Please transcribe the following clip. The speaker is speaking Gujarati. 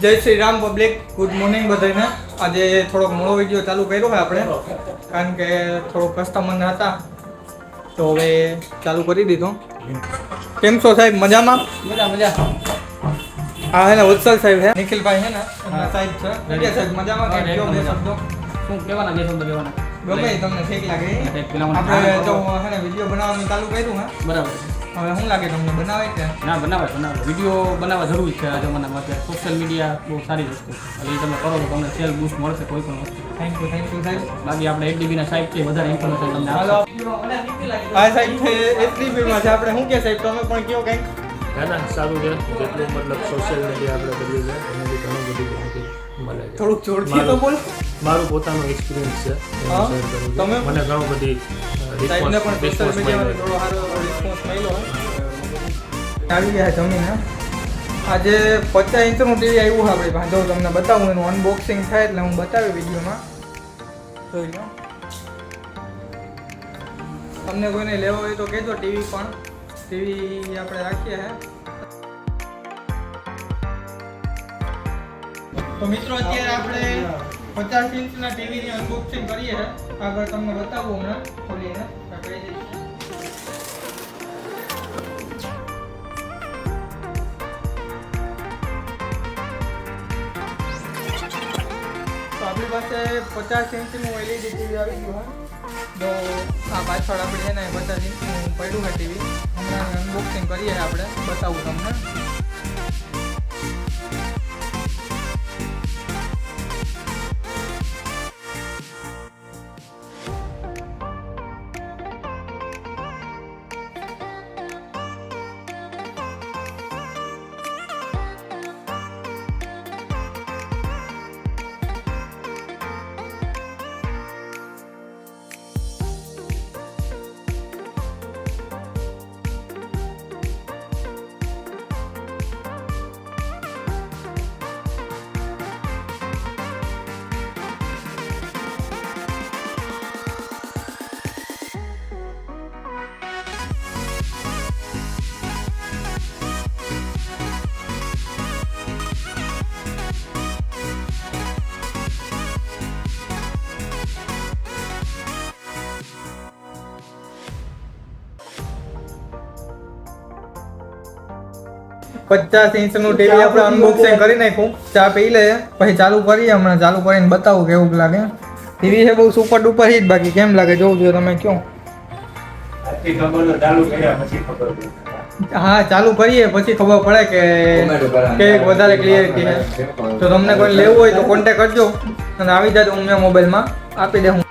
જય Shri Ram public, good morning બધાને. આજે થોડોક મોડો વિડીયો ચાલુ કર્યો છે આપણે, કારણ કે થોડોક કસ્ટમર હતા તો હવે ચાલુ કરી દીધો. કેમ છો સાહેબ? મજામાં? મજા. હા હે ને, વત્સલ સાહેબ હે, નિખિલભાઈ હે ને એમના સાહેબ છે. કે સાહેબ મજામાં? કે કયો બે શબ્દો શું કહેવાના? બે શબ્દ કહેવાના ગમે તમને ઠીક લાગે. આપણે જો હે ને વિડીયો બનાવવાનું ચાલુ કર્યું હે, બરાબર. હવે શું લાગે તમને, બનાવે કે ના? બનાવે. વિડીયો બનાવવા જરૂરી છે આ જમાનામાં. અત્યારે સોશિયલ મીડિયા બહુ સારી વસ્તુ છે. એટલે તમે કરો તો તમને સેલ બૂસ્ટ મળશે કોઈ પણ વસ્તુ. થેન્ક યુ સાહેબ. બાકી આપણે એડીબીના સાઇટ છે, વધારે ઇન્ફોર્મેશન તમને હાલો. આપશે. હા સાહેબ, એસડીબીમાં છે આપણે. શું કે સાહેબ તમે પણ કયો કંઈક? ના સારું છે. જેટલું મતલબ સોશિયલ મીડિયા આપણે કરીએ છીએ એનાથી ઘણું બધું માહિતી મળે છે. થોડુંક જોરથી તો બોલ. મારું પોતાનું એક્સપિરિયન્સ છે, હા? શેર કરું છું. તમે? મને ઘણું બધી સાહેબને પણ સોશિયલ મીડિયામાં થોડો સારો રિસ્પોન્સ મળ્યો હોય. આવી ગયા જમીને. આજે 50 ઇંચનું ટીવી આવ્યું છે આપણી પાસે. જો તમને બતાવું, એનું અનબોક્સિંગ થાય એટલે હું બતાવી વિડીયોમાં. જોઈ લો. તમને કોઈને લેવો હોય તો કહેજો. ટીવી આપણે રાખીએ છે. તો મિત્રો, અત્યારે આપણે 50 ઇંચના ટીવીની અનબોક્સિંગ કરીએ છીએ. આગળ તમને બતાવું હમણાં ખોલીને. તો આપણી પાસે 50 ઇંચનું LED ટીવી આવી ગયું છે. તો આ પાછળ આપણે છે ને 50 ઇંચનું પડ્યું છે ટીવી. હમણાં અનબોક્સિંગ કરીએ આપણે, બતાવું તમને. પચાસ ઇંચનું ટીવી આપણે અનબોક્સિંગ કરી નાખ્યું. ચા પી લે પછી ચાલુ કરીએ. હમણાં ચાલુ કરીને બતાવું કેવું લાગે. ટીવી છે બહુ સુપર ડુપર હિટ. બાકી કેમ લાગે જોવું જોઈએ, તમે કહો. હા, ચાલુ કરીએ પછી ખબર પડે કે વધારે ક્લિયરિટી છે. તો તમને કોઈ લેવું હોય તો કોન્ટેક્ટ કરજો અને આવી જાય. હું મોબાઈલમાં આપી દે. હું